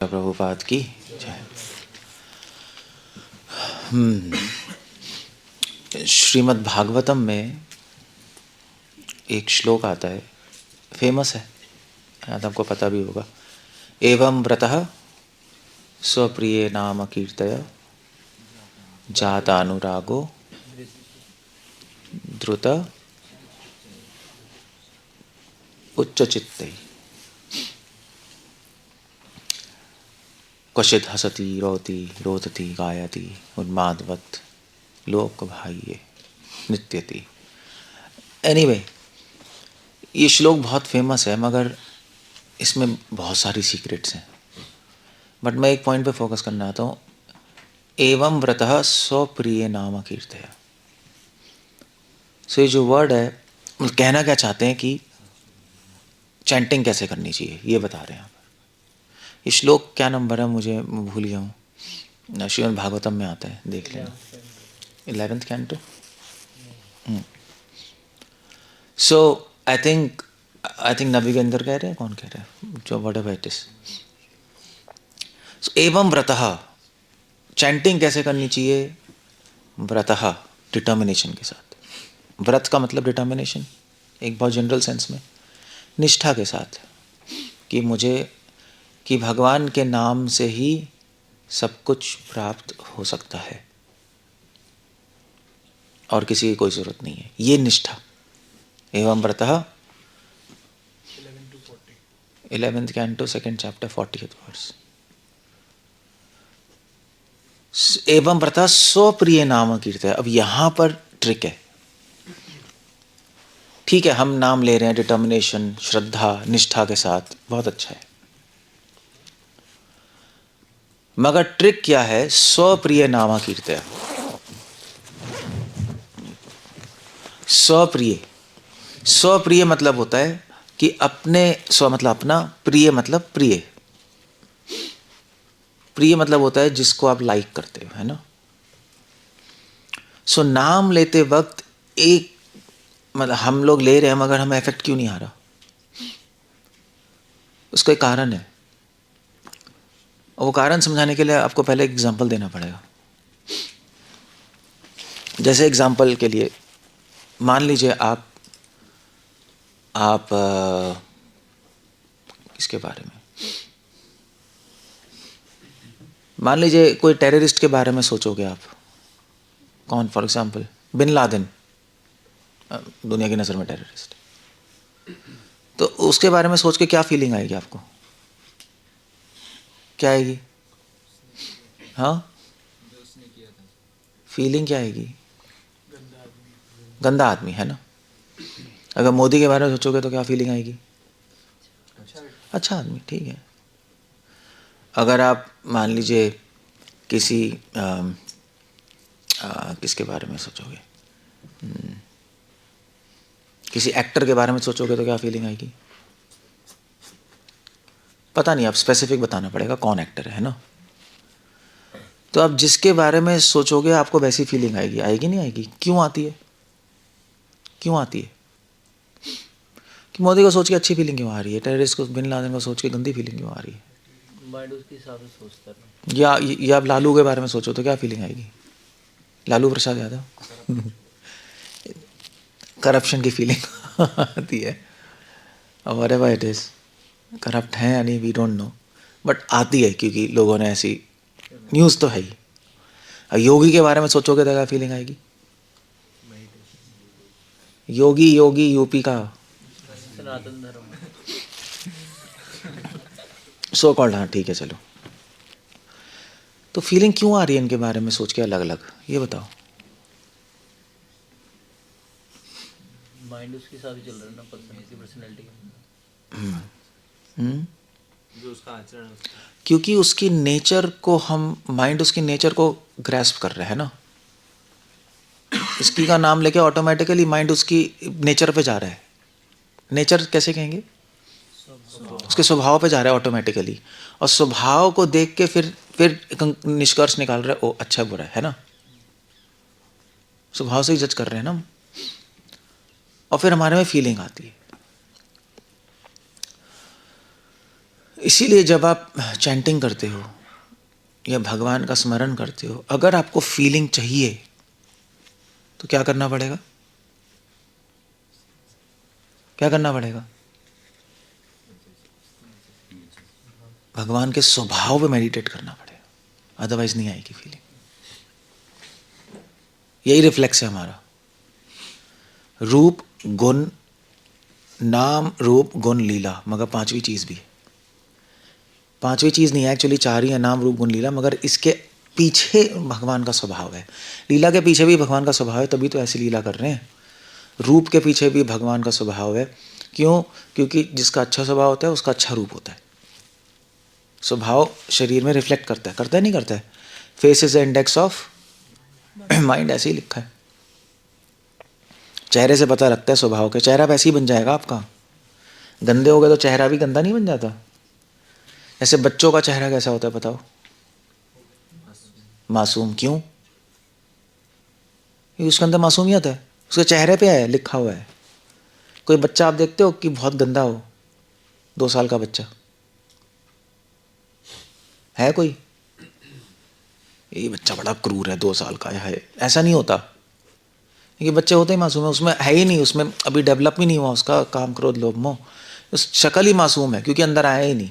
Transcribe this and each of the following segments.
प्रभुपाद की जय। श्रीमद् भागवतम में एक श्लोक आता है, फेमस है, शायद आपको पता भी होगा। एवं व्रतः स्वप्रिय नाम कीर्तय जातानुरागो द्रुत उच्चचित्तैः क्वचित् हसति रोति रोदति गायति उन्मादवत् लोकबाह्ये नृत्यति। एनीवे, ये श्लोक बहुत फेमस है, मगर इसमें बहुत सारी सीक्रेट्स हैं। बट मैं एक पॉइंट पे फोकस करना चाहता हूँ। एवं व्रतः स्वप्रिय नाम कीर्तय। सो ये जो वर्ड है, कहना क्या चाहते हैं कि चैंटिंग कैसे करनी चाहिए, ये बता रहे हैं। ये श्लोक क्या नंबर है मुझे भूल गया हूँ, श्रीमद् भागवतम में आता है, देख लेना। 11th canto. So I think नवीगेंद्र कह रहे हैं, कौन कह रहे हैं, जो व्हाटएवर इट इज। सो एवं व्रतः, चैंटिंग कैसे करनी चाहिए? व्रतः, डिटर्मिनेशन के साथ। व्रत का मतलब डिटर्मिनेशन, एक बहुत जनरल सेंस में, निष्ठा के साथ, कि भगवान के नाम से ही सब कुछ प्राप्त हो सकता है और किसी की कोई जरूरत नहीं है, ये निष्ठा। एवं व्रतः 11th canto 2nd chapter 40th verse. एवं व्रतः स्वप्रिय नाम कीर्तय। अब यहां पर ट्रिक है। ठीक है, हम नाम ले रहे हैं डिटर्मिनेशन, श्रद्धा, निष्ठा के साथ, बहुत अच्छा है, मगर ट्रिक क्या है? स्वप्रिय नाम कीर्तय। स्वप्रिय मतलब होता है कि अपने, स्व मतलब अपना, प्रिय मतलब प्रिय। प्रिय मतलब होता है जिसको आप लाइक करते हो, है ना। सो नाम लेते वक्त एक, मतलब हम लोग ले रहे हैं मगर हमें इफेक्ट क्यों नहीं आ रहा? उसका एक कारण है, और वो कारण समझाने के लिए आपको पहले एग्जांपल देना पड़ेगा। जैसे एग्जांपल के लिए मान लीजिए आप किसके बारे में, मान लीजिए कोई टेररिस्ट के बारे में सोचोगे आप। कौन? फॉर एग्जांपल बिन लादेन, दुनिया की नज़र में टेररिस्ट। तो उसके बारे में सोच के क्या फीलिंग आएगी आपको? क्या आएगी? हाँ, फीलिंग क्या आएगी? गंदा आदमी, है ना। अगर मोदी के बारे में सोचोगे तो क्या फीलिंग आएगी? अच्छा आदमी, ठीक है। अगर आप मान लीजिए किसी किसके बारे में सोचोगे, किसी एक्टर के बारे में सोचोगे तो क्या फीलिंग आएगी? पता नहीं, आप स्पेसिफिक बताना पड़ेगा कौन एक्टर है ना। तो आप जिसके बारे में सोचोगे आपको वैसी फीलिंग आएगी, आएगी नहीं आएगी? क्यों आती है? क्यों आती है? कि मोदी को सोच के अच्छी फीलिंग क्यों आ रही है, टेररिस्ट को, बिन लादेन को सोच के गंदी फीलिंग क्यों आ रही है? माइंड उसके हिसाब से सोचता है। या आप लालू के बारे में सोचो तो क्या फीलिंग आएगी? लालू प्रसाद यादव करप्शन की फीलिंग आती है, और व्हाटएवर इट इज, करप्ट है या नहीं वी डोंट नो, बट आती है क्योंकि लोगों ने ऐसी, न्यूज़ तो है ही। योगी के बारे में सोचोगे तो क्या फीलिंग आएगी? योगी यूपी का सनातन धर्म, सो कॉल्ड, हाँ ठीक है चलो। तो फीलिंग क्यों आ रही है इनके बारे में सोच के अलग अलग, ये बताओ। माइंड उसके हिसाब से चल रहा है ना, पर्सनैलिटी जो उसका आचरण, क्योंकि उसकी नेचर को हम, माइंड उसकी नेचर को ग्रैस्प कर रहे हैं ना। इसकी का नाम लेके ऑटोमेटिकली माइंड उसकी नेचर पे जा रहा है। नेचर कैसे कहेंगे? उसके स्वभाव पे जा रहा है ऑटोमेटिकली, और स्वभाव को देख के फिर एक निष्कर्ष निकाल रहे हैं, ओ अच्छा बुरा है ना। स्वभाव से ही जज कर रहे हैं ना, और फिर हमारे में फीलिंग आती है। इसीलिए जब आप चैंटिंग करते हो या भगवान का स्मरण करते हो, अगर आपको फीलिंग चाहिए तो क्या करना पड़ेगा? क्या करना पड़ेगा? भगवान के स्वभाव पे मेडिटेट करना पड़ेगा, अदरवाइज नहीं आएगी फीलिंग। यही रिफ्लेक्स है हमारा। रूप गुण, नाम रूप गुण लीला, मगर पांचवी चीज भी है। पांचवी चीज नहीं है, एक्चुअली चार ही है, नाम रूप गुण लीला, मगर इसके पीछे भगवान का स्वभाव है। लीला के पीछे भी भगवान का स्वभाव है, तभी तो ऐसी लीला कर रहे हैं। रूप के पीछे भी भगवान का स्वभाव है। क्यों? क्योंकि जिसका अच्छा स्वभाव होता है उसका अच्छा रूप होता है। स्वभाव शरीर में रिफ्लेक्ट करता है नहीं करता है? Face is the index of mind, ऐसे ही लिखा है। चेहरे से पता लगता है स्वभाव के। चेहरा वैसे ही बन जाएगा आपका। गंदे हो गए तो चेहरा भी गंदा नहीं बन जाता। ऐसे बच्चों का चेहरा कैसा होता है बताओ? मासूम। क्यों? उसके अंदर मासूमियत है, उसके चेहरे पे है, लिखा हुआ है। कोई बच्चा आप देखते हो कि बहुत गंदा हो? 2 साल का बच्चा है कोई? ये बच्चा बड़ा क्रूर है, 2 साल का है, ऐसा नहीं होता। ये बच्चे होते ही मासूम है, उसमें है ही नहीं, उसमें अभी डेवलप ही नहीं हुआ उसका काम क्रोध लोभ मोह। उस शक्ल ही मासूम है क्योंकि अंदर आया ही नहीं,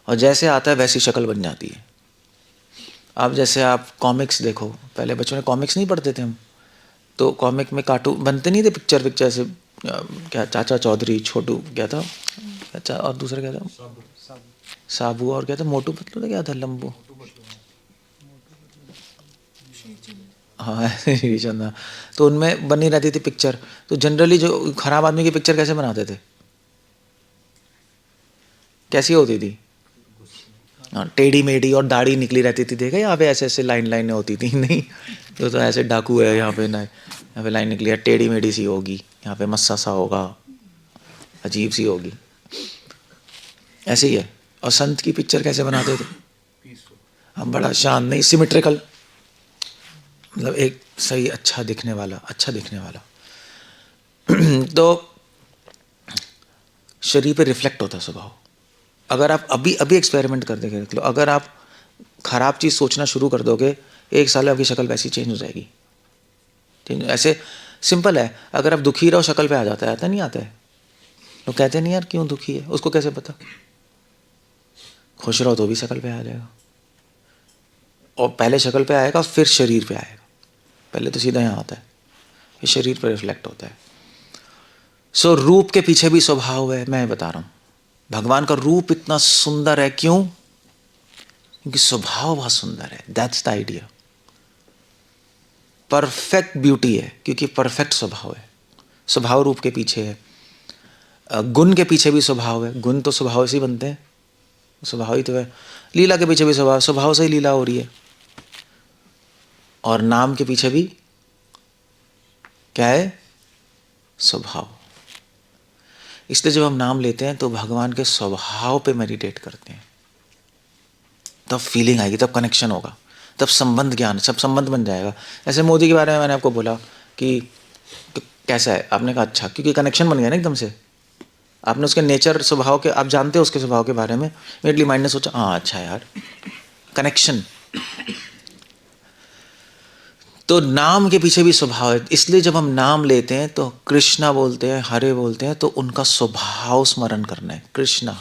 और जैसे आता है वैसी शक्ल बन जाती है। अब जैसे आप कॉमिक्स देखो, पहले बच्चों में कॉमिक्स नहीं पढ़ते थे हम, तो कॉमिक में कार्टून बनते नहीं थे, पिक्चर से क्या चाचा चौधरी, छोटू क्या था, अच्छा, और दूसरा क्या था, साबू, और क्या था, मोटू पतलू था, क्या था, लंबू, हाँ चंदा। तो उनमें बनी रहती थी पिक्चर। तो जनरली जो खराब आदमी की पिक्चर कैसे बनाते थे? कैसी होती थी? हाँ, टेढ़ी मेढ़ी और दाढ़ी निकली रहती थी। देखा यहाँ पे ऐसे ऐसे लाइनें होती थी नहीं? तो ऐसे डाकू है यहाँ पे, ना यहाँ पे लाइन निकली है, टेढ़ी मेढ़ी सी होगी, यहाँ पे मस्सा सा होगा, अजीब सी होगी, ऐसे ही है। और संत की पिक्चर कैसे बनाते थे? हम बड़ा शान, नहीं, सिमेट्रिकल, मतलब एक सही अच्छा दिखने वाला। तो शरीर पे रिफ्लेक्ट होता है स्वभाव। अगर आप अभी अभी एक्सपेरिमेंट कर देख लो, अगर आप खराब चीज़ सोचना शुरू कर दोगे, 1 साल में आपकी शक्ल वैसी चेंज हो जाएगी। ऐसे सिंपल है। अगर आप दुखी रहो शक्ल पे आ जाता है, आता नहीं आता है? लोग कहते नहीं यार क्यों दुखी है, उसको कैसे पता? खुश रहो तो भी शक्ल पे आ जाएगा, और पहले शक्ल पे आएगा फिर शरीर पे आएगा। पहले तो सीधा यहाँ आता है, ये शरीर पर रिफ्लेक्ट होता है। सो रूप के पीछे भी स्वभाव है। मैं बता रहा हूँ, भगवान का रूप इतना सुंदर है, क्यों? क्योंकि स्वभाव बहुत सुंदर है। That's the idea. Perfect beauty है क्योंकि परफेक्ट स्वभाव है। स्वभाव रूप के पीछे है। गुण के पीछे भी स्वभाव है। गुण तो स्वभाव से ही बनते हैं, स्वभाव ही तो है। लीला के पीछे भी स्वभाव, स्वभाव से ही लीला हो रही है। और नाम के पीछे भी क्या है? स्वभाव। इसलिए जब हम नाम लेते हैं तो भगवान के स्वभाव पे मेडिटेट करते हैं, तब फीलिंग आएगी, तब कनेक्शन होगा, तब संबंध ज्ञान, सब संबंध बन जाएगा। ऐसे मोदी के बारे में मैंने आपको बोला कि कैसा है, आपने कहा अच्छा, क्योंकि कनेक्शन बन गया ना एकदम से। आपने उसके नेचर, स्वभाव के, आप जानते हो उसके स्वभाव के बारे में, इमीडिएटली माइंड ने सोचा हाँ अच्छा यार, कनेक्शन। तो नाम के पीछे भी स्वभाव है। इसलिए जब हम नाम लेते हैं तो कृष्णा बोलते हैं, हरे बोलते हैं, तो उनका स्वभाव स्मरण करना है। कृष्णा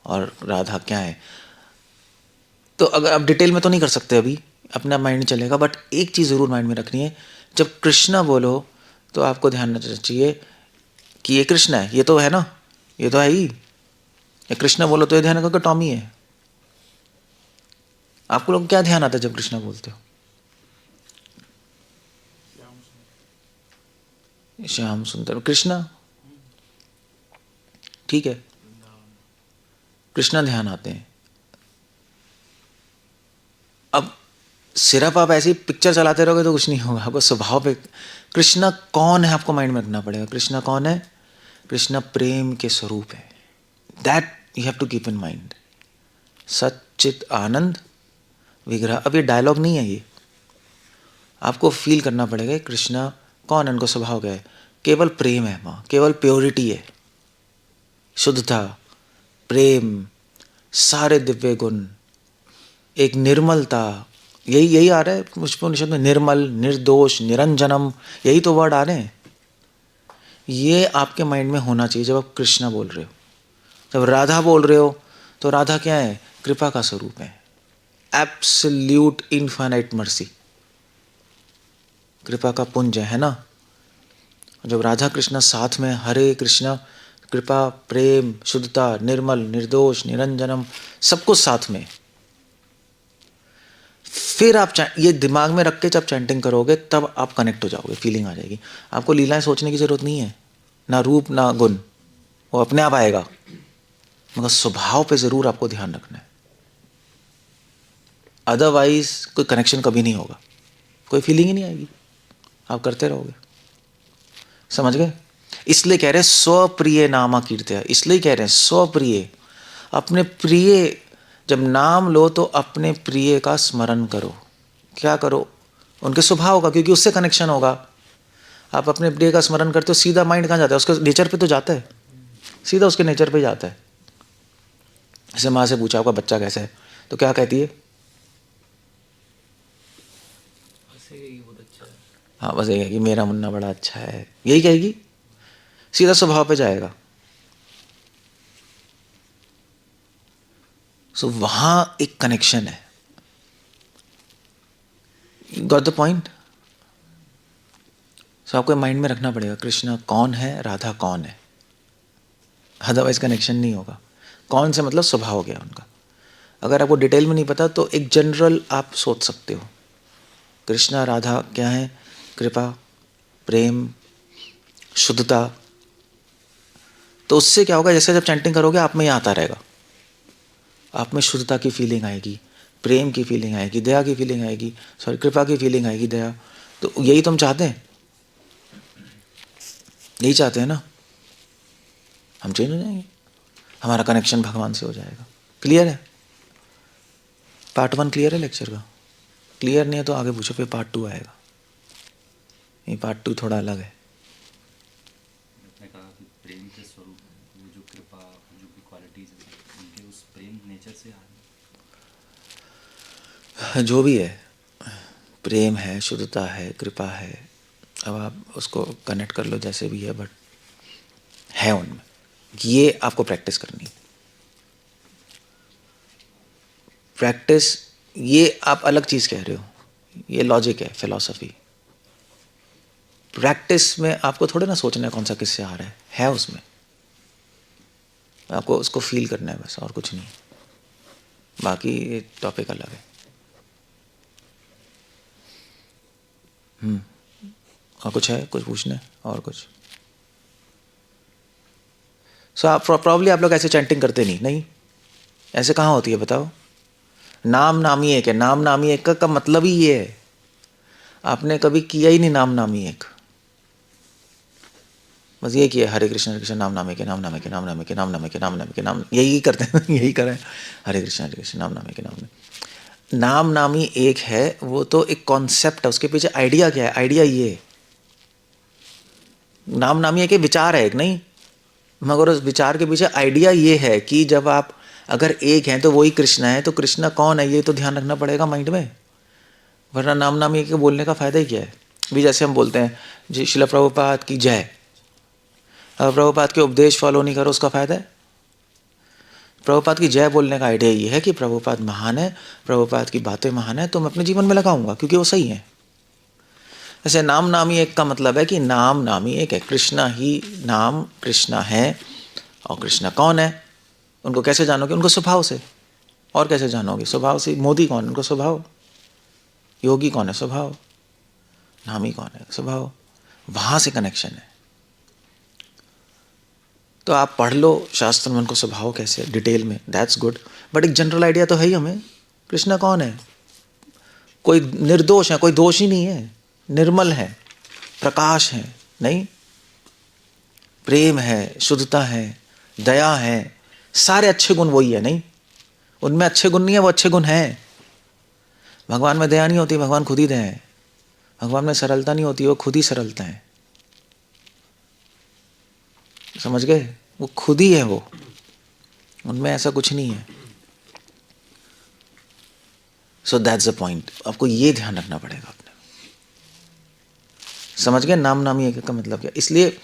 और राधा क्या है, तो अगर आप डिटेल में तो नहीं कर सकते अभी, अपना माइंड नहीं चलेगा, बट एक चीज़ ज़रूर माइंड में रखनी है, जब कृष्णा बोलो तो आपको ध्यान रखना चाहिए कि ये कृष्णा है, ये तो है ना, ये तो है ही। ये कृष्णा बोलो तो ये ध्यान रखो कि टॉमी है। आपको लोग क्या ध्यान आता है जब कृष्णा बोलते हो? श्याम सुंदर, कृष्णा, ठीक है, कृष्णा ध्यान आते हैं। अब सिर्फ आप ऐसी पिक्चर चलाते रहोगे तो कुछ नहीं होगा, आपको स्वभाव पे कृष्णा कौन है आपको माइंड में रखना पड़ेगा। कृष्णा कौन है? कृष्णा प्रेम के स्वरूप है। That you have to keep in mind. सच्चित आनंद विग्रह। अब ये डायलॉग नहीं है, ये आपको फील करना पड़ेगा। कृष्णा कौन है, उनको स्वभाव क्या है? केवल प्रेम है वहाँ, केवल प्योरिटी है, शुद्धता, प्रेम, सारे दिव्य गुण, एक निर्मलता, यही आ रहा है उपनिषद में, निर्मल, निर्दोष, निरंजनम, यही तो वर्ड आ रहे हैं। ये आपके माइंड में होना चाहिए जब आप कृष्णा बोल रहे हो। जब राधा बोल रहे हो तो राधा क्या है? कृपा का स्वरूप है, एब्सोल्यूट इनफाइनाइट मर्सी, कृपा का पुंज है ना। जब राधा कृष्णा साथ में, हरे कृष्णा, कृपा, प्रेम, शुद्धता, निर्मल, निर्दोष, निरंजनम, सब कुछ साथ में। फिर आप ये दिमाग में रख के जब चैंटिंग करोगे तब आप कनेक्ट हो जाओगे, फीलिंग आ जाएगी। आपको लीलाएं सोचने की जरूरत नहीं है, ना रूप ना गुण, वो अपने आप आएगा, मगर स्वभाव पे जरूर आपको ध्यान रखना है। अदरवाइज कोई कनेक्शन कभी नहीं होगा, कोई फीलिंग ही नहीं आएगी, आप करते रहोगे। समझ गए? इसलिए कह रहे हैं स्वप्रिय नामा कीर्त्या, इसलिए कह रहे हैं स्वप्रिय, अपने प्रिय, जब नाम लो तो अपने प्रिय का स्मरण करो। क्या करो? उनके स्वभाव का, क्योंकि उससे कनेक्शन होगा। आप अपने प्रिय का स्मरण करते हो, सीधा माइंड कहाँ जाता है? उसके नेचर पे तो जाता है, सीधा उसके नेचर पे जाता है। जैसे माँ से पूछा आपका बच्चा कैसा है, तो क्या कहती है? बहुत अच्छा है। हाँ, बस यही कि मेरा मुन्ना बड़ा अच्छा है, यही कहेगी, सीधा स्वभाव पे जाएगा। सो वहां एक कनेक्शन है। Got the point? सो आपको माइंड में रखना पड़ेगा कृष्णा कौन है, राधा कौन है, अदरवाइज कनेक्शन नहीं होगा। कौन से मतलब स्वभाव हो गया उनका। अगर आपको डिटेल में नहीं पता तो एक जनरल आप सोच सकते हो, कृष्णा राधा क्या है? कृपा, प्रेम, शुद्धता। तो उससे क्या होगा, जैसे जब चैंटिंग करोगे आप में ये आता रहेगा, आप में शुद्धता की फीलिंग आएगी, प्रेम की फीलिंग आएगी, दया की फीलिंग आएगी, सॉरी कृपा की फीलिंग आएगी, दया। तो यही तो हम चाहते हैं, यही चाहते हैं ना। हम चेंज हो जाएंगे, हमारा कनेक्शन भगवान से हो जाएगा। क्लियर है? पार्ट 1 क्लियर है लेक्चर का? क्लियर नहीं है तो आगे पूछो, फिर पार्ट 2 आएगा। ये पार्ट 2 थोड़ा अलग है। आपने कहा कि प्रेम के स्वरूप, वो जो कृपा, जो भी क्वालिटीज है उनके, उस प्रेम नेचर से आ रही जो भी है, प्रेम है, शुद्धता है, कृपा है, अब आप उसको कनेक्ट कर लो जैसे भी है, बट है उनमें। ये आपको प्रैक्टिस करनी है। प्रैक्टिस, ये आप अलग चीज़ कह रहे हो, ये लॉजिक है, फिलॉसफी। प्रैक्टिस में आपको थोड़े ना सोचना है कौन सा किससे आ रहा है उसमें, आपको उसको फील करना है बस, और कुछ नहीं। बाकी ये टॉपिक अलग है। और कुछ है, कुछ पूछना है और कुछ? सो आप प्रॉब्ली आप लोग ऐसे चैंटिंग करते नहीं, ऐसे कहाँ होती है बताओ? नाम नामी एक है, नाम नामी एक का मतलब ही ये है, आपने कभी किया ही नहीं नाम नामी एक, बस ये किया हरे कृष्ण नाम नामे के, नाम नामे के, नाम नामे के, नाम नामे के, नाम नामे के, नाम, यही करते हैं यही करें, हरे कृष्ण नाम नामे के, नाम नामे। नाम नामी एक है, वो तो एक कॉन्सेप्ट है, उसके पीछे आइडिया क्या है? आइडिया ये है, नाम नामी एक विचार है एक, नहीं, मगर उस विचार के पीछे आइडिया ये है कि जब आप अगर एक हैं तो वही कृष्ण है, तो कृष्ण कौन है ये तो ध्यान रखना पड़ेगा माइंड में, वरना नाम नामी के बोलने का फायदा ही क्या है? भी जैसे हम बोलते हैं जी श्रील प्रभुपाद की जय, अगर प्रभुपाद के उपदेश फॉलो नहीं करो उसका फायदा है? प्रभुपाद की जय बोलने का आइडिया ये है कि प्रभुपाद महान है, प्रभुपाद की बातें महान है, तो मैं अपने जीवन में लगाऊंगा क्योंकि वो सही है। ऐसे नाम नामी एक का मतलब है कि नाम नामी एक है, कृष्णा ही नाम कृष्णा है। और कृष्णा कौन है उनको कैसे जानोगे? उनको स्वभाव से। और कैसे जानोगे? स्वभाव से। मोदी कौन है? उनको स्वभाव। योगी कौन है? स्वभाव। नामी कौन है? स्वभाव। वहां से कनेक्शन है। तो आप पढ़ लो शास्त्र में उनको स्वभाव कैसे डिटेल में, दैट्स गुड, बट एक जनरल आइडिया तो है ही हमें कृष्णा कौन है। कोई निर्दोष है, कोई दोष ही नहीं है, निर्मल है, प्रकाश है, नहीं, प्रेम है, शुद्धता है, दया है, सारे अच्छे गुण वही है, नहीं, उनमें अच्छे गुण नहीं है, वो अच्छे गुण हैं। भगवान में दया नहीं होती, भगवान खुद ही दया है। भगवान में सरलता नहीं होती, वो खुद ही सरलता है। समझ गए? वो खुद ही है, वो उनमें ऐसा कुछ नहीं है। सो दैट्स द पॉइंट, आपको ये ध्यान रखना पड़ेगा अपने। समझ गए नाम नामी एक का मतलब क्या? इसलिए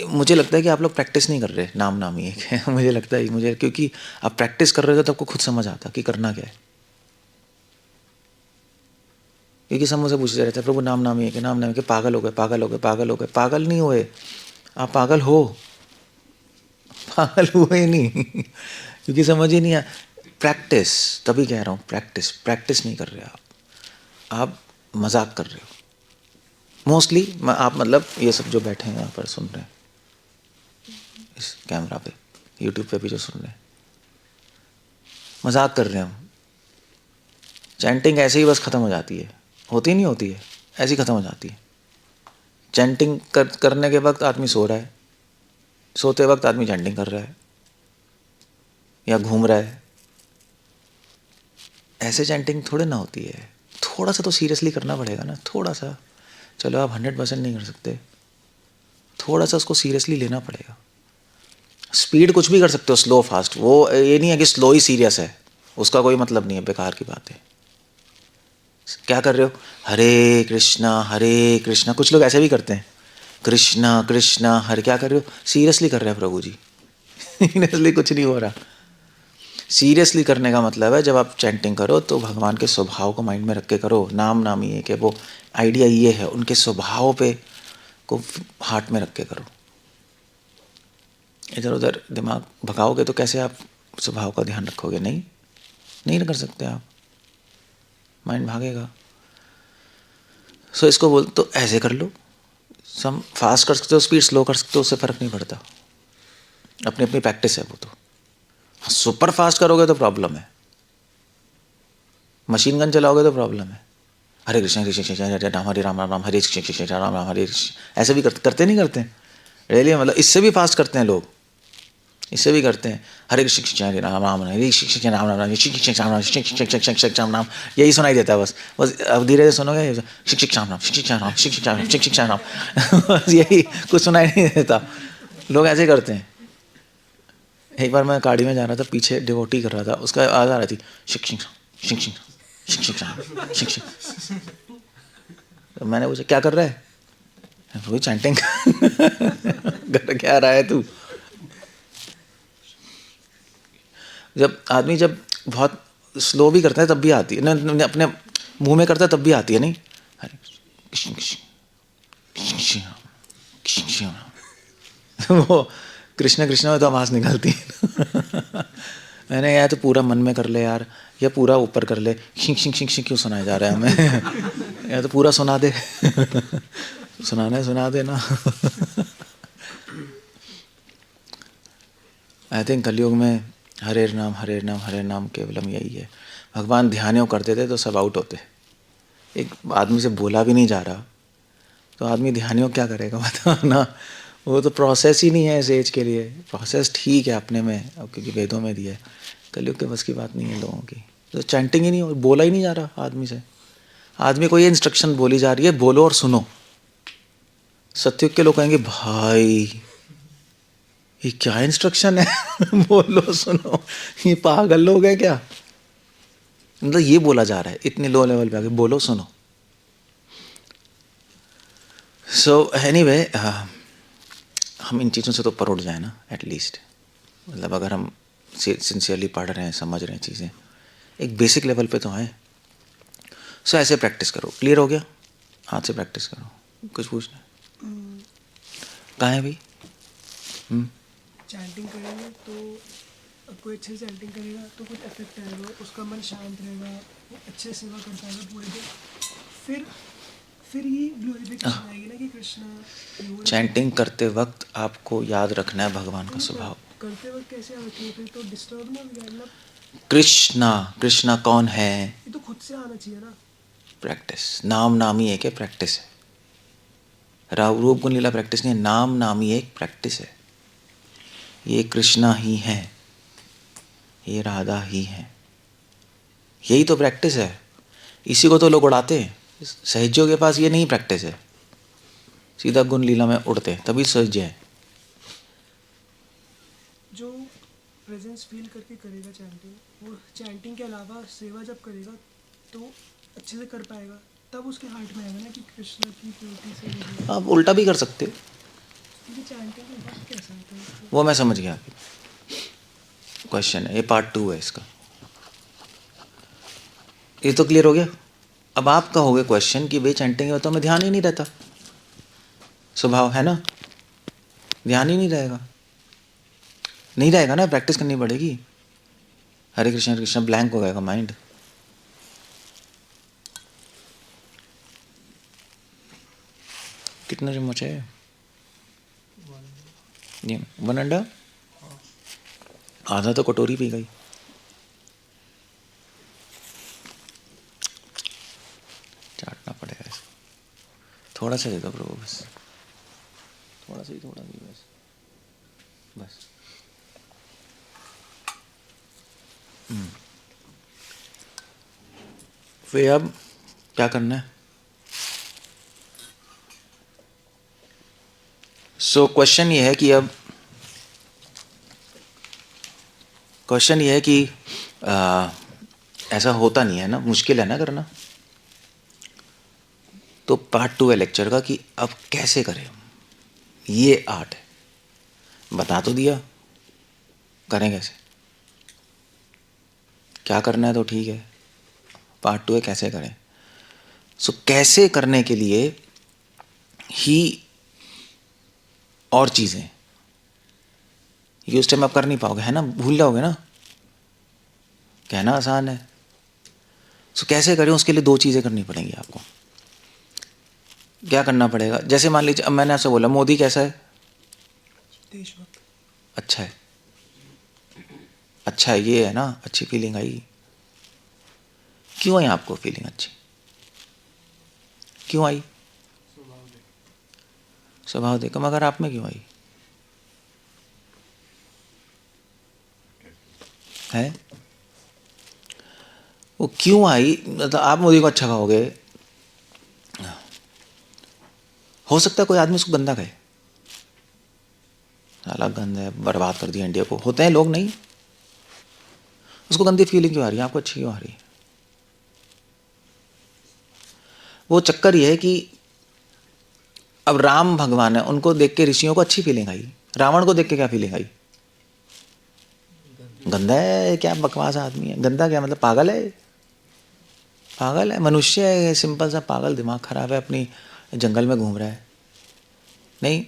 मुझे लगता है कि आप लोग प्रैक्टिस नहीं कर रहे नाम नामी एक है। मुझे लगता है मुझे, क्योंकि आप प्रैक्टिस कर रहे हो तो आपको खुद समझ आता कि करना क्या है। क्योंकि सब मुझसे पूछते रहते हैं प्रभु नाम नामी एक है, नाम नामी के, पागल हो गए, पागल हो गए, पागल हो गए। पागल नहीं हुए आप, पागल हो, पागल हुए नहीं। क्योंकि समझ ही नहीं आया। प्रैक्टिस, तभी कह रहा हूँ प्रैक्टिस, प्रैक्टिस नहीं कर रहे आप मजाक कर रहे हो मोस्टली। आप मतलब ये सब जो बैठे हैं यहाँ पर सुन रहे हैं इस कैमरा पे, यूट्यूब पे भी जो सुन रहे हैं, मजाक कर रहे हो। चैंटिंग ऐसे ही बस ख़त्म हो जाती है, होती नहीं होती है, ऐसी ख़त्म हो जाती है। चैंटिंग करने के वक्त आदमी सो रहा है, सोते वक्त आदमी चैंटिंग कर रहा है या घूम रहा है। ऐसे चैंटिंग थोड़े ना होती है। थोड़ा सा तो सीरियसली करना पड़ेगा ना, थोड़ा सा। चलो आप 100% नहीं कर सकते, थोड़ा सा उसको सीरियसली लेना पड़ेगा। स्पीड कुछ भी कर सकते हो, स्लो फास्ट, वो ये नहीं है कि स्लो ही सीरियस है, उसका कोई मतलब नहीं है, बेकार की बात है। क्या कर रहे हो? हरे कृष्णा, कुछ लोग ऐसे भी करते हैं, कृष्णा कृष्णा हरे। क्या कर रहे हो? सीरियसली कर रहे हैं प्रभु जी। सीरियसली कुछ नहीं हो रहा। सीरियसली करने का मतलब है जब आप चैंटिंग करो तो भगवान के स्वभाव को माइंड में रख के करो। नाम नामी है कि वो आइडिया ये है, उनके स्वभाव पे को हार्ट में रख के करो। इधर उधर दिमाग भगाओगे तो कैसे आप स्वभाव का ध्यान रखोगे? नहीं कर सकते आप, माइंड भागेगा। सो इसको बोल तो ऐसे कर लो, सम फास्ट कर सकते हो, स्पीड स्लो कर सकते हो, उससे फ़र्क नहीं पड़ता, अपनी अपनी प्रैक्टिस है वो तो। सुपर फास्ट करोगे तो प्रॉब्लम है, मशीन गन चलाओगे तो प्रॉब्लम है। हरे कृष्ण कृष्ण कृष्ण हरे राम हरे राम राम राम हरे कृष्ण कृष्ण राम राम हरे कृष्ण, ऐसे भी करते नहीं करते हैं रियली? मतलब इससे भी फास्ट करते हैं लोग, इससे भी करते हैं। हरे कृष्ण कृष्ण हरे राम राम हरे कृष्ण राम राम राम कृष्ण राम राम राम राम, यही सुनाई देता है बस अब धीरे धीरे सुनोगे शिक्षक राम राम शिक्षक राम शिक्षक राम शिक्षक राम, बस यही कुछ सुनाई नहीं देता। लोग ऐसे करते हैं। एक बार मैं गाड़ी में जा रहा था, पीछे डिवोटी कर रहा था, उसका आवाज़ आ रही थी शिक्षक शिक्षक शिक्षक राम शिक्षक। तो मैंने पूछा क्या कर रहा है? वही चैंटिंग। कर क्या रहा है तू? जब आदमी जब बहुत स्लो भी करता है तब भी आती है ना, अपने मुंह में करता है तब भी आती है। नहीं हरे कृष्ण कृष्ण कृष्ण, वो कृष्ण कृष्ण में तो आवाज़ निकलती है। मैंने यार तो पूरा मन में कर ले यार, या पूरा ऊपर कर ले। शिंग शिंग शिंग शिंग क्यों सुनाया जा रहा है हमें? या तो पूरा सुना दे। सुनाना है सुना दे ना। आई थिंक कलयुग में हरे नाम केवलम यही है। भगवान ध्यान करते थे तो सब आउट होते। एक आदमी से बोला भी नहीं जा रहा तो आदमी ध्यान क्या करेगा बताओ ना। वो तो प्रोसेस ही नहीं है इस एज के लिए। प्रोसेस ठीक है अपने में, क्योंकि वेदों में दिया है। कलयुग के बस की बात नहीं है लोगों की। तो चैंटिंग ही नहीं हो, बोला ही नहीं जा रहा आदमी से। आदमी को ये इंस्ट्रक्शन बोली जा रही है, बोलो और सुनो। सत्युग के लोग कहेंगे भाई ये क्या इंस्ट्रक्शन है? बोलो सुनो, ये पागल लोग हैं क्या? मतलब ये बोला जा रहा है इतने लो लेवल पे आके, बोलो सुनो। सो एनीवे, हम इन चीज़ों से तो ऊपर उठ जाए ना एटलीस्ट। मतलब अगर हम सिंसियरली पढ़ रहे हैं, समझ रहे हैं चीज़ें, एक बेसिक लेवल पे तो आए। सो ऐसे प्रैक्टिस करो। क्लियर हो गया? हाथ से प्रैक्टिस करो। कुछ पूछना? कहाँ है भाई? चैंटिंग करेंगे तो कोई अच्छे से चैंटिंग करेगा तो कुछ इफेक्ट आएगा, उसका मन शांत रहेगा, वो अच्छे सेवा कर पाएगा पूरे दिन। फिर ये ग्लोरिफिकेशन आएगी ना कि कृष्णा। चैंटिंग करते वक्त आपको याद रखना है भगवान का स्वभाव। करते वक्त कैसे याद रखेंगे? फिर तो डिस्टर्ब ना हो जाए ना। कृष्णा कौन है? ये तो खुद से आना चाहिए ना। प्रैक्टिस, नाम नामी एक है, प्रैक्टिस है। रूप गुण लीला प्रैक्टिस नहीं है, नाम नामी एक प्रैक्टिस है। ये कृष्णा ही है, ये राधा ही है, यही तो प्रैक्टिस है। इसी को तो लोग उड़ाते हैं। सहजों के पास ये नहीं प्रैक्टिस है, सीधा गुण लीला में उड़ते हैं, तभी सहज है। जो प्रेजेंस फील करके करेगा चैंटिंग, वो चैंटिंग के अलावा सेवा जब करेगा तो अच्छे से कर पाएगा, तब उसके हार्ट में आएगा ना कि कृष्ण की प्योरिटी से मुझे, आप उल्टा भी कर सकते हो, क्योंकि चैंटिंग का वक्त कैसा होता है उसको। वो मैं समझ गया। क्वेश्चन है ये, पार्ट 2 है इसका। ये तो क्लियर हो गया। अब आप कहोगे क्वेश्चन कि वे चैंटिंग में तो हमें ध्यान ही नहीं रहता, स्वभाव है ना, ध्यान ही नहीं रहेगा, नहीं रहेगा ना, प्रैक्टिस करनी पड़ेगी। हरे कृष्ण ब्लैंक हो जाएगा माइंड। कितना चम्मच है ये? 1 अंडा, आधा तो कटोरी पी गई। चाटना पड़ेगा इसको, थोड़ा सा दे दो प्रभु, बस थोड़ा सा ही, थोड़ा सा बस बस। फिर अब क्या करना है? सो क्वेश्चन ये है कि अब क्वेश्चन ये है कि ऐसा होता नहीं है ना, मुश्किल है ना करना। तो पार्ट 2 है लेक्चर का कि अब कैसे करें, ये आर्ट है। बता तो दिया, करें कैसे, क्या करना है तो ठीक है। पार्ट 2 है कैसे करें। सो कैसे करने के लिए ही और चीज़ें ये उस टाइम आप कर नहीं पाओगे, है ना, भूल जाओगे ना। कहना आसान है, सो कैसे करें उसके लिए 2 चीज़ें करनी पड़ेंगी आपको। क्या करना पड़ेगा? जैसे मान लीजिए अब मैंने आपसे बोला मोदी कैसा है, देशभक्त, अच्छा है, अच्छा है, ये है ना, अच्छी फीलिंग आई। क्यों आई आपको फीलिंग अच्छी, क्यों आई? स्वभाव देखो, मगर आप में क्यों आई है? वो क्यों आई? मतलब आप मोदी को अच्छा कहोगे, हो सकता है कोई आदमी उसको गंदा कहे, साला गंदा है, बर्बाद कर दिया इंडिया को, होते हैं लोग, नहीं, उसको गंदी फीलिंग क्यों आ रही है, आपको अच्छी क्यों आ रही है? वो चक्कर ये है कि अब राम भगवान है, उनको देख के ऋषियों को अच्छी फीलिंग आई, रावण को देख के क्या फीलिंग आई? गंदा है, क्या बकवास आदमी है। गंदा क्या मतलब, पागल है, पागल है, मनुष्य है, सिंपल सा पागल, दिमाग खराब है, अपनी जंगल में घूम रहा है। नहीं,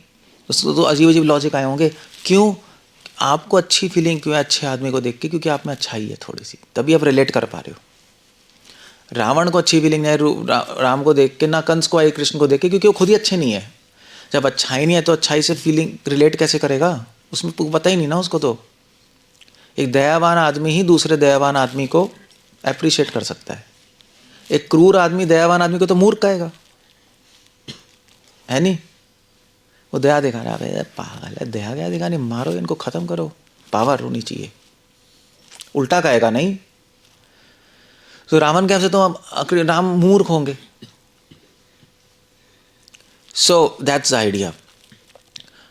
उसको तो अजीब अजीब लॉजिक आए होंगे। क्यों आपको अच्छी फीलिंग क्यों है अच्छे आदमी को देख के? क्योंकि आप में अच्छाई है थोड़ी सी, तभी आप रिलेट कर पा रहे हो। रावण को अच्छी फीलिंग है राम को देख के, ना कंस को आई कृष्ण को देख के, क्योंकि वो खुद ही अच्छे नहीं है। जब अच्छाई नहीं है तो अच्छाई से फीलिंग रिलेट कैसे करेगा? उसमें पता ही नहीं ना उसको। तो एक दयावान आदमी ही दूसरे दयावान आदमी को अप्रिशिएट कर सकता है। एक क्रूर आदमी दयावान आदमी को तो मूर्ख कहेगा, है नहीं? वो दया दिखा रहा है, पागल है, दया क्या दिखानी, मारो इनको, खत्म करो, पावर होनी चाहिए, उल्टा कहेगा नहीं। तो रावण के से तो राम मूर्ख होंगे। So that's the idea.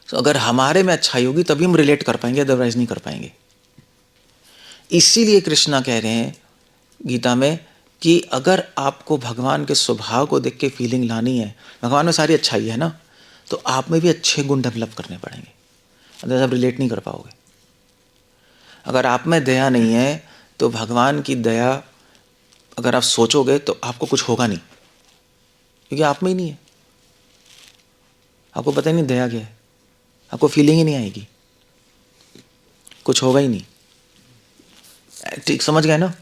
So अगर हमारे में अच्छाई होगी तभी हम रिलेट कर पाएंगे, अदरवाइज नहीं कर पाएंगे। इसीलिए कृष्णा कह रहे हैं गीता में कि अगर आपको भगवान के स्वभाव को देख के फीलिंग लानी है, भगवान में सारी अच्छाई है ना, तो आप में भी अच्छे गुण डेवलप करने पड़ेंगे, अदरवाइज आप रिलेट नहीं कर पाओगे। अगर आप में दया नहीं है तो भगवान की दया अगर आप सोचोगे तो आपको कुछ होगा नहीं, क्योंकि आप में ही नहीं है। आपको पता ही नहीं दया क्या है, आपको फीलिंग ही नहीं आएगी, कुछ होगा ही नहीं। ठीक समझ गए ना?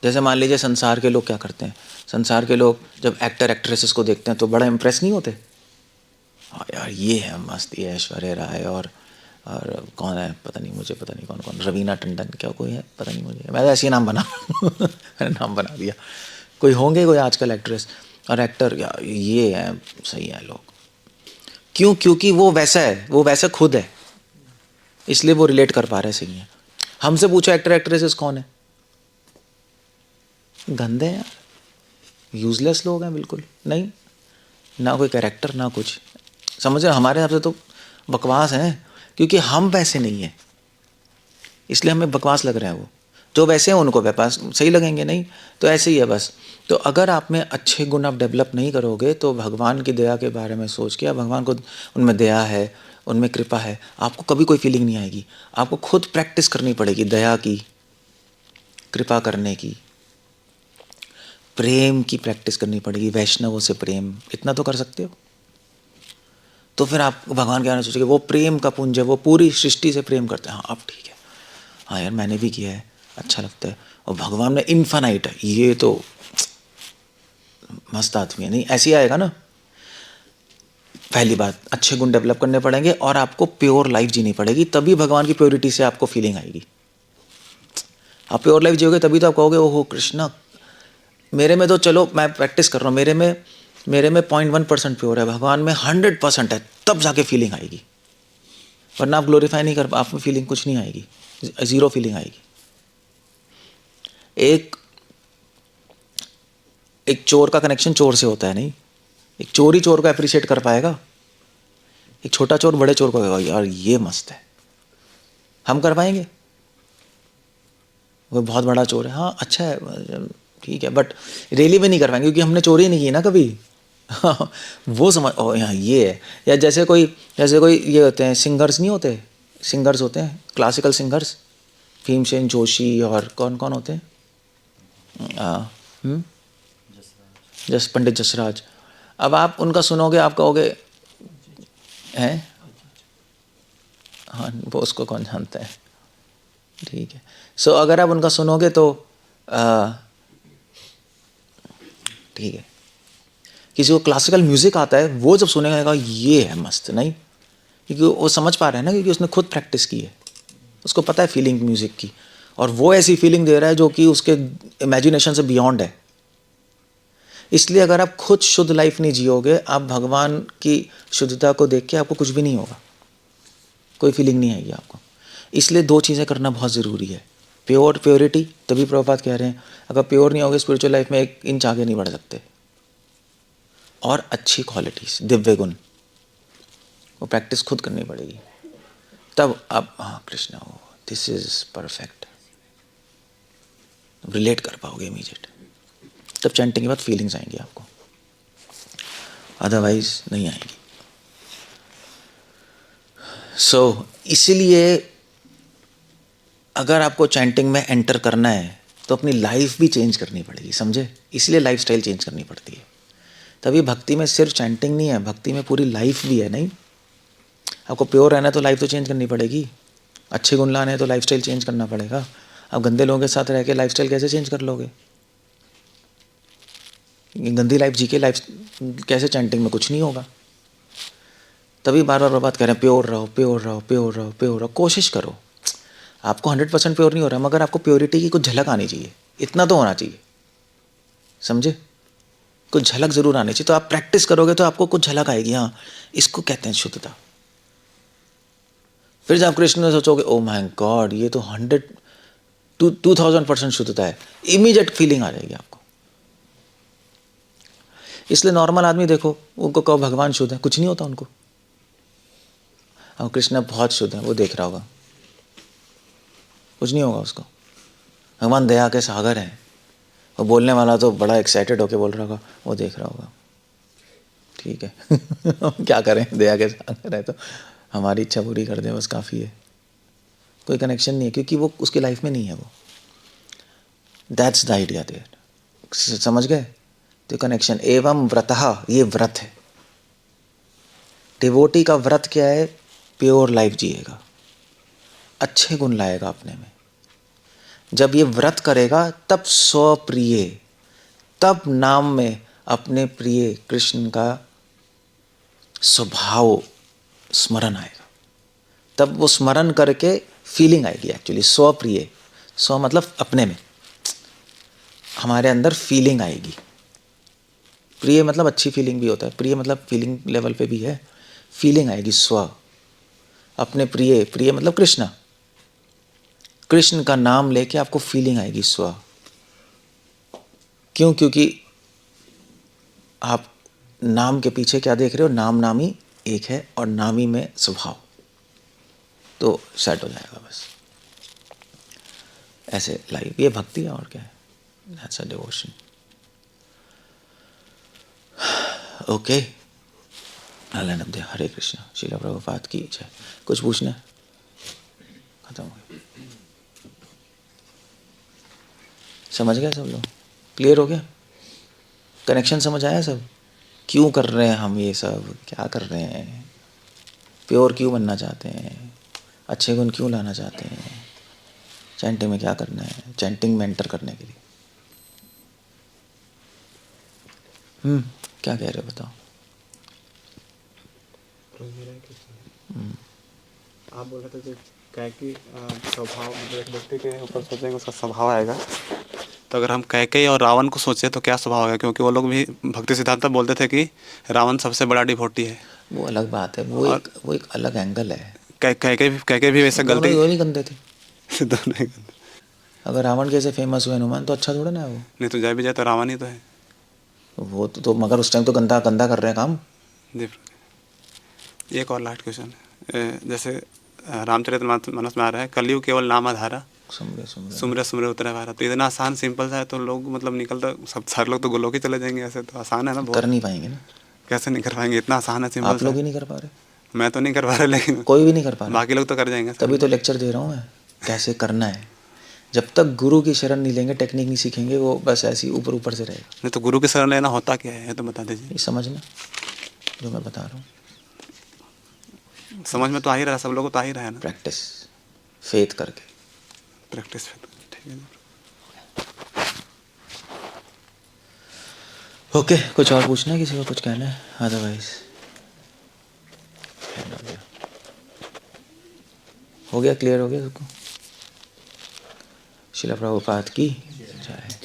जैसे मान लीजिए संसार के लोग क्या करते हैं, संसार के लोग जब एक्टर एक्ट्रेसेस को देखते हैं तो बड़ा इंप्रेस नहीं होते। हाँ यार ये है मस्त, ये ऐश्वर्या राय और कौन है पता नहीं, मुझे पता नहीं कौन कौन, रवीना टंडन क्या कोई है पता नहीं मुझे, मैं ऐसे ही नाम बना मैंने नाम बना दिया। कोई होंगे कोई आजकल एक्ट्रेस और एक्टर, यार ये है सही है लोग। क्यों? क्योंकि वो वैसा है, वो वैसा खुद है, इसलिए वो रिलेट कर पा रहे सही है। हमसे पूछो एक्टर एक्ट्रेसेस कौन है, गंदे हैं यार, यूजलेस लोग हैं बिल्कुल, नहीं ना कोई कैरेक्टर ना कुछ, समझ रहे? हमारे हिसाब से तो बकवास हैं, क्योंकि हम वैसे नहीं हैं। इसलिए हमें बकवास लग रहे हैं वो। जो वैसे हैं उनको बकवास सही लगेंगे नहीं, तो ऐसे ही है बस। तो अगर आप में अच्छे गुण आप डेवलप नहीं करोगे तो भगवान की दया के बारे में सोच के, भगवान को उनमें दया है, उनमें कृपा है, आपको कभी कोई फीलिंग नहीं आएगी। आपको खुद प्रैक्टिस करनी पड़ेगी दया की, कृपा करने की, प्रेम की प्रैक्टिस करनी पड़ेगी, वैष्णवों से प्रेम, इतना तो कर सकते हो। तो फिर आप भगवान के बारे में सोचोगे वो प्रेम का पुंज है, वो पूरी सृष्टि से प्रेम करते हैं। हाँ अब ठीक है, हाँ यार मैंने भी किया है, अच्छा लगता है। और भगवान में इनफाइनाइट है, ये तो मस्त आदमी है। नहीं ऐसे ही आएगा ना। पहली बात, अच्छे गुण डेवलप करने पड़ेंगे और आपको प्योर लाइफ जीनी पड़ेगी, तभी भगवान की प्योरिटी से आपको फीलिंग आएगी। आप प्योर लाइफ जियोगे तभी तो आप कहोगे ओहो कृष्णा, मेरे में तो चलो मैं प्रैक्टिस कर रहा हूँ, मेरे में 0.1% प्योर है, भगवान में 100% है, तब जाके फीलिंग आएगी। वरना आप ग्लोरीफाई नहीं कर, आप में फीलिंग कुछ नहीं आएगी, जीरो फीलिंग आएगी। एक चोर का कनेक्शन चोर से होता है नहीं, एक चोर ही चोर को अप्रिशिएट कर पाएगा। एक छोटा चोर बड़े चोर को कहेगा यार ये मस्त है, हम कर पाएंगे? वो बहुत बड़ा चोर है, हाँ अच्छा है ठीक है, बट रियली में नहीं कर पाएंगे क्योंकि हमने चोरी नहीं की ना कभी। वो समझ ओ यहाँ ये है। या जैसे कोई ये होते हैं सिंगर्स, नहीं होते सिंगर्स, होते हैं क्लासिकल सिंगर्स, भीमसेन जोशी और कौन कौन होते हैं, पंडित जसराज। अब आप उनका सुनोगे आप कहोगे हैं, हाँ वो उसको कौन जानता है, ठीक है। सो अगर आप उनका सुनोगे तो ठीक है, किसी को क्लासिकल म्यूजिक आता है, वो जब सुनेगा ये है मस्त, नहीं क्योंकि वो समझ पा रहा है ना, क्योंकि उसने खुद प्रैक्टिस की है, उसको पता है फीलिंग म्यूजिक की, और वो ऐसी फीलिंग दे रहा है जो कि उसके इमेजिनेशन से बियॉन्ड है। इसलिए अगर आप खुद शुद्ध लाइफ नहीं जियोगे, आप भगवान की शुद्धता को देख के आपको कुछ भी नहीं होगा, कोई फीलिंग नहीं आएगी आपको। इसलिए दो चीज़ें करना बहुत ज़रूरी है, प्योरिटी, तभी प्रभुपाद कह रहे हैं अगर प्योर नहीं होगे स्पिरिचुअल लाइफ में 1 इंच आगे नहीं बढ़ सकते, और अच्छी क्वालिटीज, दिव्य गुण, वो प्रैक्टिस खुद करनी पड़ेगी, तब आप हाँ कृष्णा हो दिस इज परफेक्ट, रिलेट कर पाओगे इमीडिएट। तब चैंटिंग के बाद फीलिंग्स आएंगी आपको, अदरवाइज नहीं आएगी। सो इसीलिए अगर आपको चैंटिंग में एंटर करना है तो अपनी लाइफ भी चेंज करनी पड़ेगी, समझे? इसलिए लाइफस्टाइल चेंज करनी पड़ती है। तभी भक्ति में सिर्फ चैंटिंग नहीं है, भक्ति में पूरी लाइफ भी है। नहीं, आपको प्योर रहना है तो लाइफ तो चेंज करनी पड़ेगी, अच्छे गुण लाने हैं तो लाइफस्टाइल चेंज करना पड़ेगा। आप गंदे लोगों के साथ रह के लाइफस्टाइल कैसे चेंज कर लोगे? गंदी लाइफ जी के लाइफ कैसे चैंटिंग में कुछ नहीं होगा। तभी बार बार बात कर रहे हैं प्योर रहो, प्योर रहो, प्योर रहो, प्योर रहो। कोशिश करो, आपको 100% प्योर नहीं हो रहा, मगर आपको प्योरिटी की कुछ झलक आनी चाहिए, इतना तो होना चाहिए, समझे? कुछ झलक जरूर आनी चाहिए। तो आप प्रैक्टिस करोगे तो आपको कुछ झलक आएगी, हाँ इसको कहते हैं शुद्धता। फिर जब कृष्ण ने सोचोगे ओ माय गॉड ये तो 2000% शुद्धता है, इमीडिएट फीलिंग आ जाएगी आपको। इसलिए नॉर्मल आदमी देखो, उनको कहो भगवान शुद्ध है, कुछ नहीं होता उनको। और कृष्ण बहुत शुद्ध है, वो देख रहा होगा, कुछ नहीं होगा उसको। भगवान दया के सागर हैं, वो बोलने वाला तो बड़ा एक्साइटेड होके बोल रहा होगा, वो देख रहा होगा, ठीक है। क्या करें, दया के सागर है तो हमारी इच्छा पूरी कर दे बस काफ़ी है। कोई कनेक्शन नहीं है क्योंकि वो उसकी लाइफ में नहीं है वो। दैट्स द आइडिया देयर, समझ गए? तो कनेक्शन। एवं व्रतः, ये व्रत है। डिवोटी का व्रत क्या है? प्योर लाइफ जिएगा, अच्छे गुण लाएगा अपने में। जब ये व्रत करेगा तब स्वप्रिय, तब नाम में अपने प्रिय कृष्ण का स्वभाव स्मरण आएगा, तब वो स्मरण करके फीलिंग आएगी। एक्चुअली स्वप्रिय, स्व मतलब अपने में, हमारे अंदर फीलिंग आएगी। प्रिय मतलब अच्छी फीलिंग भी होता है, प्रिय मतलब फीलिंग लेवल पे भी है, फीलिंग आएगी स्व, अपने प्रिय, प्रिय मतलब कृष्ण, कृष्ण का नाम लेके आपको फीलिंग आएगी स्व। क्यों? क्योंकि आप नाम के पीछे क्या देख रहे हो? नाम नामी एक है और नामी में स्वभाव, तो सेट हो जाएगा बस। ऐसे लाइव, ये भक्ति है और क्या है, दैट्स अ डिवोशन। ओके, हरे कृष्णा, श्रील प्रभुपाद की जय। कुछ पूछना है? खत्म हो गया, समझ गए सब लोग? क्लियर हो गया? कनेक्शन समझ आया सब? क्यों कर रहे हैं हम ये सब, क्या कर रहे हैं, प्योर क्यों बनना चाहते हैं, अच्छे गुण क्यों लाना चाहते हैं, चैंटिंग में क्या करना है, चैंटिंग में एंटर करने के लिए। क्या कह रहे हो बताओ? आप बोल रहे थे जो कैकी स्वभाव, मतलब एक व्यक्ति के ऊपर सोचेंगे उसका स्वभाव आएगा, तो अगर हम कैकेयी और रावण को सोचें तो क्या स्वभाव आएगा? क्योंकि वो लोग भी भक्ति सिद्धांत में बोलते थे कि रावण सबसे बड़ा डिवोटी है। वो अलग बात है, वो एक अलग एंगल है। कैकेयी भी वैसे गलती, दोनों ही गंदे थे। दोनों ही गलती। अगर रावण कैसे फेमस हुए हनुमान, तो अच्छा थोड़ा ना है वो। नहीं तो जय भी जाए तो रावण ही तो है वो तो मगर उस टाइम तो गंदा गंदा कर रहे हैं काम। जी। एक और लास्ट क्वेश्चन है, जैसे रामचरितमानस में आ रहा है, कलयुग केवल नाम आधारा, सुमरे सुमरे उतरे भारत। तो इतना आसान सिंपल सा है, तो लोग मतलब निकलता, सब सारे लोग तो गोलोक ही चले जाएंगे। ऐसे तो आसान है ना, बहुत। कर नहीं पाएंगे ना। कैसे नहीं कर पाएंगे? इतना आसान है, सिंपल आप लोग ही नहीं कर पा रहे। मैं तो नहीं कर पा रहा, लेकिन कोई भी नहीं कर पा रहा, बाकी लोग तो कर जाएंगे। तभी तो लेक्चर दे रहा हूँ मैं, कैसे करना है। जब तक गुरु की शरण नहीं लेंगे, टेक्निक नहीं सीखेंगे, वो बस ऐसे ही ऊपर ऊपर से रहेगा। नहीं तो गुरु की शरण लेना होता क्या है, तो बता दीजिए। ये समझना जो मैं बता रहा हूँ, समझ में तो आ ही रहा है, सब लोगों को तो आ ही रहा है ना। प्रैक्टिस, फेथ करके। प्रैक्टिस, ठीक है। ओके, कुछ और पूछना है किसी को, कुछ कहना है? अदरवाइज हो गया, क्लियर हो गया सबको? श्रील प्रभुपाद की जय।